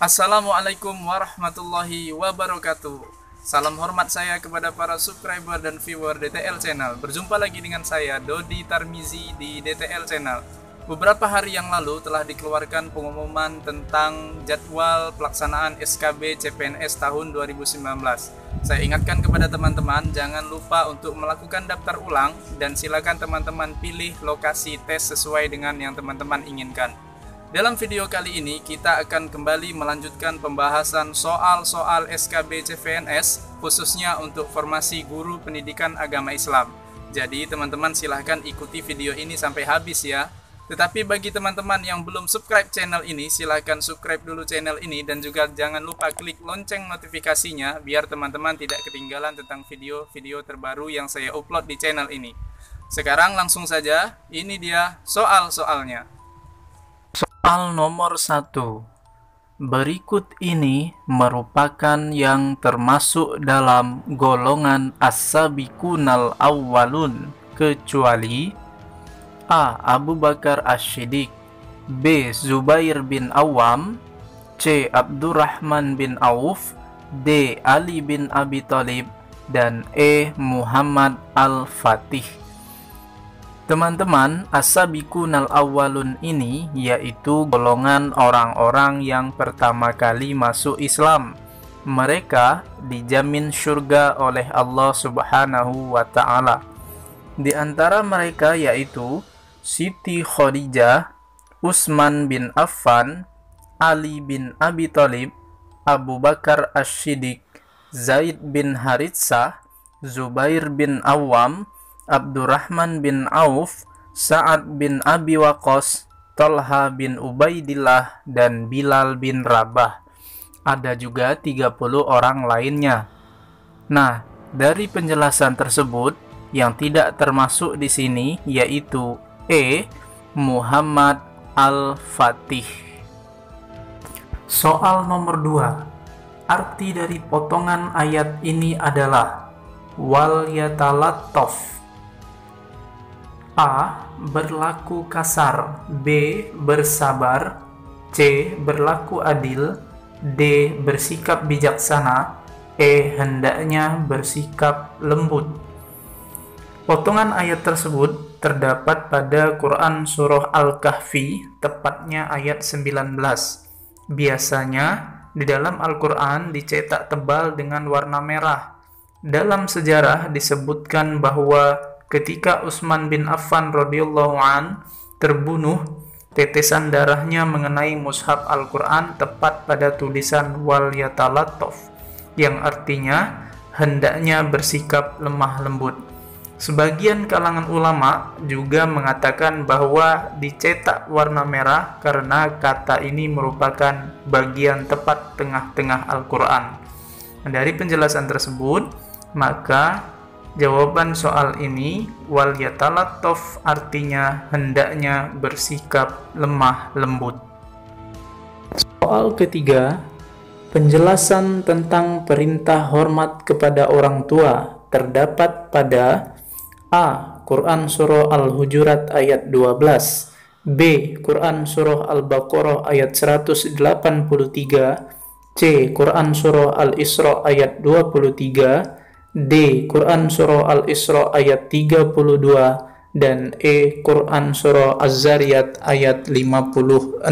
Assalamualaikum warahmatullahi wabarakatuh. Salam hormat saya kepada para subscriber dan viewer DTL Channel. Berjumpa lagi dengan saya, Dodi Tarmizi, di DTL Channel. Beberapa hari yang lalu telah dikeluarkan pengumuman tentang jadwal pelaksanaan SKB CPNS tahun 2019. Saya ingatkan kepada teman-teman, jangan lupa untuk melakukan daftar ulang dan silakan teman-teman pilih lokasi tes sesuai dengan yang teman-teman inginkan. Dalam video kali ini kita akan kembali melanjutkan pembahasan soal-soal SKB CPNS khususnya untuk formasi guru pendidikan agama Islam. Jadi teman-teman silahkan ikuti video ini sampai habis ya. Tetapi bagi teman-teman yang belum subscribe channel ini, silahkan subscribe dulu channel ini dan juga jangan lupa klik lonceng notifikasinya biar teman-teman tidak ketinggalan tentang video-video terbaru yang saya upload di channel ini. Sekarang langsung saja, ini dia soal-soalnya. Soal nomor 1. Berikut ini merupakan yang termasuk dalam golongan as-sabiqunal awwalun kecuali A. Abu Bakar Asy-Syiddiq, B. Zubair bin Awam, C. Abdurrahman bin Auf, D. Ali bin Abi Thalib, dan E. Muhammad Al-Fatih. Teman-teman, as-sabiqunal awwalun ini yaitu golongan orang-orang yang pertama kali masuk Islam. Mereka dijamin surga oleh Allah Subhanahu wa Ta'ala. Di antara mereka yaitu Siti Khadijah, Utsman bin Affan, Ali bin Abi Thalib, Abu Bakar Asy-Syiddiq, Zaid bin Haritsah, Zubair bin Awam, Abdurrahman bin Auf, Sa'ad bin Abi Waqqas, Talha bin Ubaidillah, dan Bilal bin Rabah. Ada juga 30 orang lainnya. Nah, dari penjelasan tersebut, yang tidak termasuk di sini yaitu E. Muhammad Al-Fatih. Soal nomor 2. Arti dari potongan ayat ini adalah wal yatalattaf. A. Berlaku kasar, B. Bersabar, C. Berlaku adil, D. Bersikap bijaksana, E. Hendaknya bersikap lembut. Potongan ayat tersebut terdapat pada Quran Surah Al-Kahfi, tepatnya ayat 19. Biasanya di dalam Al-Quran dicetak tebal dengan warna merah. Dalam sejarah disebutkan bahwa ketika Utsman bin Affan radhiyallahu an terbunuh, tetesan darahnya mengenai mushaf Al-Quran tepat pada tulisan wal yatalattaf, yang artinya hendaknya bersikap lemah lembut. Sebagian kalangan ulama juga mengatakan bahwa dicetak warna merah karena kata ini merupakan bagian tepat tengah-tengah Al-Quran. Dari penjelasan tersebut, maka jawaban soal ini wal yatalattaf artinya hendaknya bersikap lemah lembut. Soal ketiga, penjelasan tentang perintah hormat kepada orang tua terdapat pada A. Quran Surah Al-Hujurat ayat 12, B. Quran Surah Al-Baqarah ayat 183, C. Quran Surah Al-Isra ayat 23, D. Quran Surah Al-Isra ayat 32, dan E. Quran Surah Az-Zariyat ayat 56.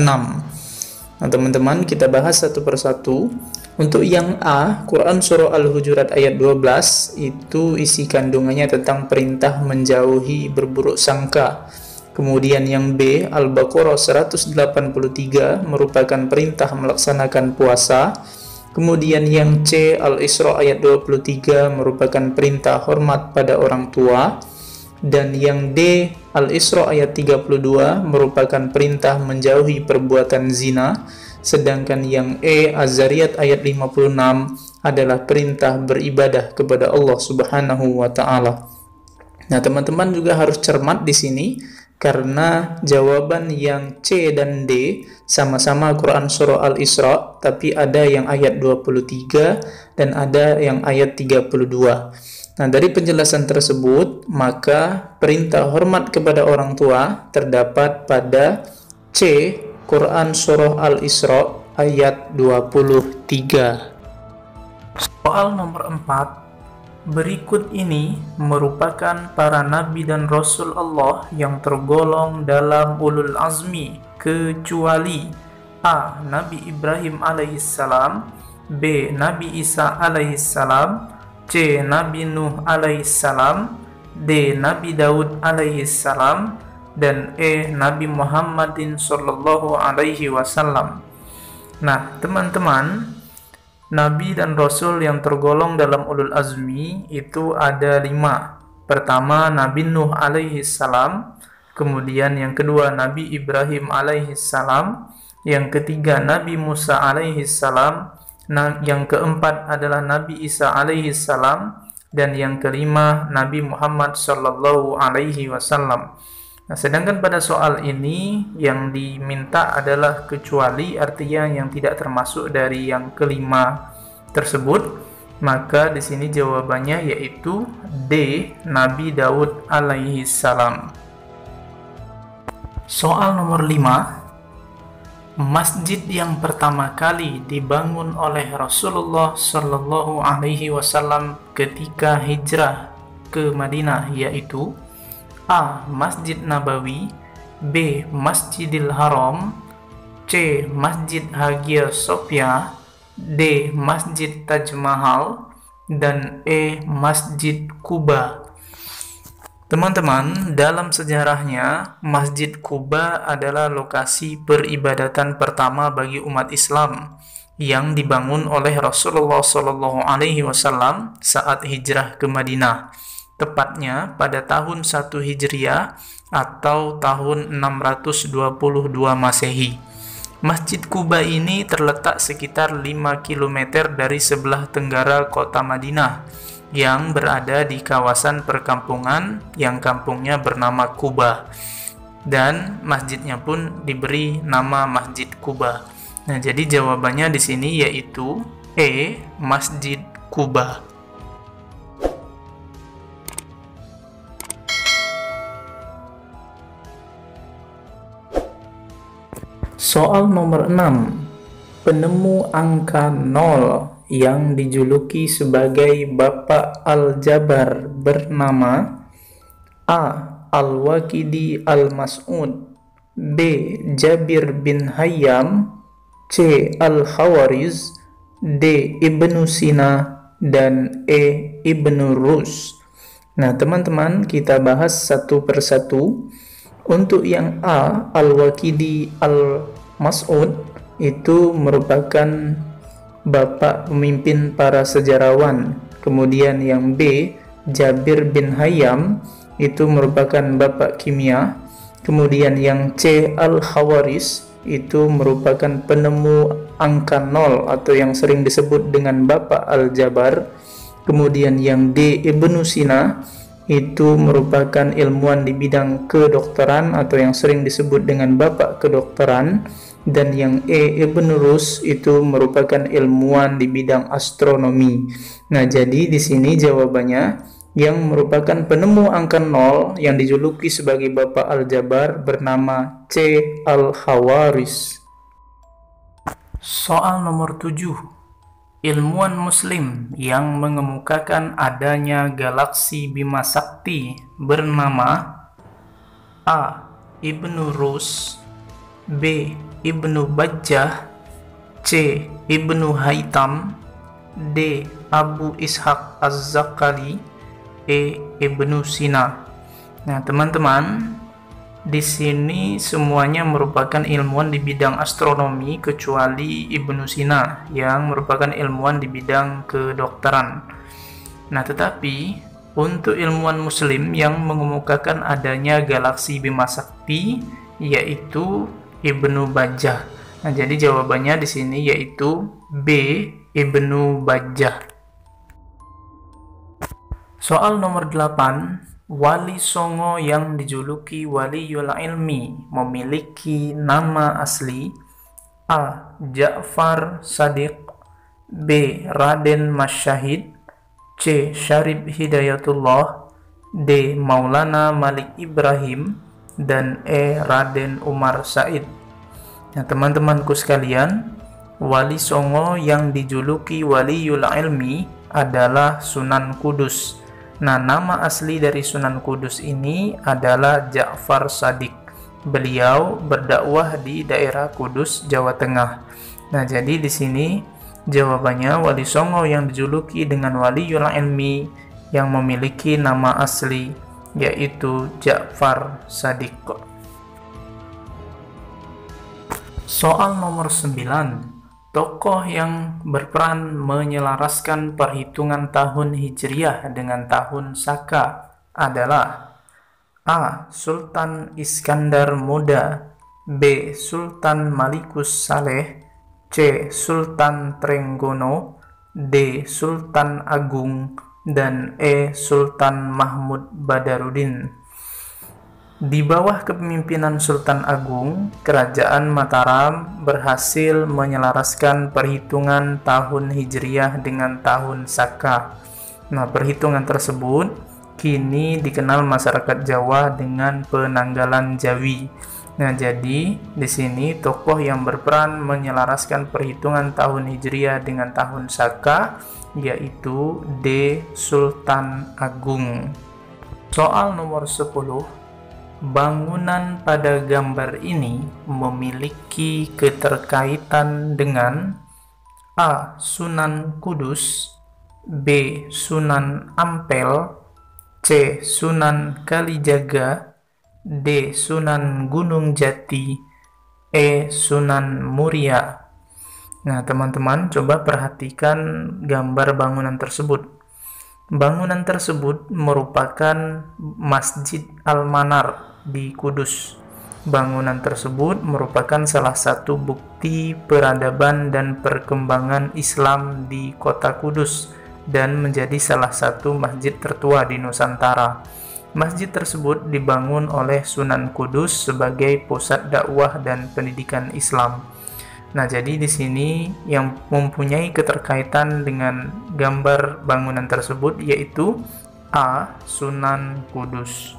Nah teman-teman, kita bahas satu persatu. Untuk yang A, Quran Surah Al-Hujurat ayat 12, itu isi kandungannya tentang perintah menjauhi berburuk sangka. Kemudian yang B, Al-Baqarah 183, merupakan perintah melaksanakan puasa. Kemudian yang C, Al-Isra ayat 23, merupakan perintah hormat pada orang tua. Dan yang D, Al-Isra ayat 32, merupakan perintah menjauhi perbuatan zina. Sedangkan yang E, Az-Zariyat ayat 56, adalah perintah beribadah kepada Allah Subhanahu wa Ta'ala. Nah, teman-teman juga harus cermat di sini karena jawaban yang C dan D sama-sama Quran Surah Al-Isra, tapi ada yang ayat 23 dan ada yang ayat 32. Nah, dari penjelasan tersebut, maka perintah hormat kepada orang tua terdapat pada C. Quran Surah Al-Isra ayat 23. Soal nomor 4. Berikut ini merupakan para nabi dan rasul Allah yang tergolong dalam ulul azmi kecuali A. Nabi Ibrahim alaihissalam, B. Nabi Isa alaihissalam, C. Nabi Nuh alaihissalam, D. Nabi Daud alaihissalam, dan E. Nabi Muhammadin sallallahu alaihi wasallam. Nah, teman-teman, Nabi dan Rasul yang tergolong dalam ulul azmi itu ada 5. Pertama, Nabi Nuh alaihi salam. Kemudian yang kedua, Nabi Ibrahim alaihi salam. Yang ketiga, Nabi Musa alaihi salam. Yang keempat adalah Nabi Isa alaihi salam. Dan yang kelima, Nabi Muhammad sallallahu alaihi wasallam. Nah, sedangkan pada soal ini yang diminta adalah kecuali, artinya yang tidak termasuk dari yang kelima tersebut. Maka di sini jawabannya yaitu D. Nabi Daud alaihi salam. Soal nomor 5. Masjid yang pertama kali dibangun oleh Rasulullah sallallahu alaihi wasallam ketika hijrah ke Madinah yaitu A. Masjid Nabawi, B. Masjidil Haram, C. Masjid Hagia Sophia, D. Masjid Taj Mahal, dan E. Masjid Kuba. Teman-teman, dalam sejarahnya, Masjid Kuba adalah lokasi peribadatan pertama bagi umat Islam yang dibangun oleh Rasulullah SAW saat hijrah ke Madinah. Tepatnya pada tahun 1 Hijriah atau tahun 622 Masehi. Masjid Kuba ini terletak sekitar 5 km dari sebelah tenggara kota Madinah yang berada di kawasan perkampungan yang kampungnya bernama Kuba. Dan masjidnya pun diberi nama Masjid Kuba. Nah, jadi jawabannya di sini yaitu E. Masjid Kuba. Soal nomor 6. Penemu angka 0 yang dijuluki sebagai Bapak Al-Jabar bernama A. Al-Waqidi Al-Mas'ud, B. Jabir bin Hayyam, C. Al-Khawariz, D. Ibnu Sina, dan E. Ibnu Rus. Nah, teman-teman, kita bahas satu persatu. Untuk yang A, Al-Waqidi Al-Mas'ud, itu merupakan bapak pemimpin para sejarawan. Kemudian yang B, Jabir bin Hayyam, itu merupakan bapak kimia. Kemudian yang C, Al-Khawariz, itu merupakan penemu angka 0 atau yang sering disebut dengan Bapak Al-Jabar. Kemudian yang D, Ibnu Sina, itu merupakan ilmuwan di bidang kedokteran atau yang sering disebut dengan Bapak Kedokteran. Dan yang E, Ibnu Rus, itu merupakan ilmuwan di bidang astronomi. Nah, jadi di sini jawabannya yang merupakan penemu angka 0 yang dijuluki sebagai Bapak Al-Jabar bernama C. Al-Khawariz. Soal nomor 7. Ilmuwan muslim yang mengemukakan adanya galaksi Bima Sakti bernama A. Ibnu Rus, B. Ibnu Bajjah, C. Ibnu Haytham, D. Abu Ishaq Az-Zakali, E. Ibnu Sina. Nah, teman-teman, di sini semuanya merupakan ilmuwan di bidang astronomi kecuali Ibnu Sina yang merupakan ilmuwan di bidang kedokteran. Nah, tetapi untuk ilmuwan muslim yang mengemukakan adanya galaksi Bima Sakti yaitu Ibnu Bajjah. Nah, jadi jawabannya di sini yaitu B. Ibnu Bajjah. Soal nomor 8. Wali Songo yang dijuluki Waliyul Ilmi memiliki nama asli A. Ja'far Shadiq, B. Raden Mas Syahid, C. Syarif Hidayatullah, D. Maulana Malik Ibrahim, dan E. Raden Umar Said. Nah, teman-temanku sekalian, Wali Songo yang dijuluki Waliul Ilmi adalah Sunan Kudus. Nah, nama asli dari Sunan Kudus ini adalah Ja'far Shadiq. Beliau berdakwah di daerah Kudus, Jawa Tengah. Nah, jadi di sini jawabannya Wali Songo yang dijuluki dengan Waliul Ilmi yang memiliki nama asli yaitu Ja'far Shadiq. Soal nomor 9. Tokoh yang berperan menyelaraskan perhitungan tahun Hijriah dengan tahun Saka adalah A. Sultan Iskandar Muda, B. Sultan Malikus Saleh, C. Sultan Trenggono, D. Sultan Agung, dan E. Sultan Mahmud Badarudin. Di bawah kepemimpinan Sultan Agung, Kerajaan Mataram berhasil menyelaraskan perhitungan tahun Hijriah dengan tahun Saka. Nah, perhitungan tersebut kini dikenal masyarakat Jawa dengan penanggalan Jawi. Nah, jadi di sini tokoh yang berperan menyelaraskan perhitungan tahun Hijriah dengan tahun Saka yaitu D. Sultan Agung. Soal nomor 10. Bangunan pada gambar ini memiliki keterkaitan dengan A. Sunan Kudus, B. Sunan Ampel, C. Sunan Kalijaga, D. Sunan Gunung Jati, E. Sunan Muria. Nah, teman-teman coba perhatikan gambar bangunan tersebut. Bangunan tersebut merupakan Masjid Al-Manar di Kudus. Bangunan tersebut merupakan salah satu bukti peradaban dan perkembangan Islam di kota Kudus dan menjadi salah satu masjid tertua di Nusantara. Masjid tersebut dibangun oleh Sunan Kudus sebagai pusat dakwah dan pendidikan Islam. Nah, jadi di sini yang mempunyai keterkaitan dengan gambar bangunan tersebut yaitu A. Sunan Kudus.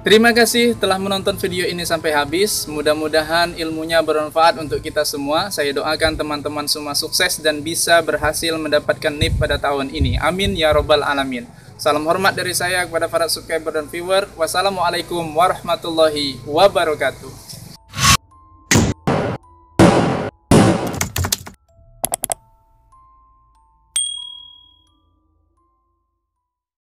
Terima kasih telah menonton video ini sampai habis. Mudah-mudahan ilmunya bermanfaat untuk kita semua. Saya doakan teman-teman semua sukses dan bisa berhasil mendapatkan NIP pada tahun ini. Amin ya robbal alamin. Salam hormat dari saya kepada para subscriber dan viewer. Wassalamualaikum warahmatullahi wabarakatuh.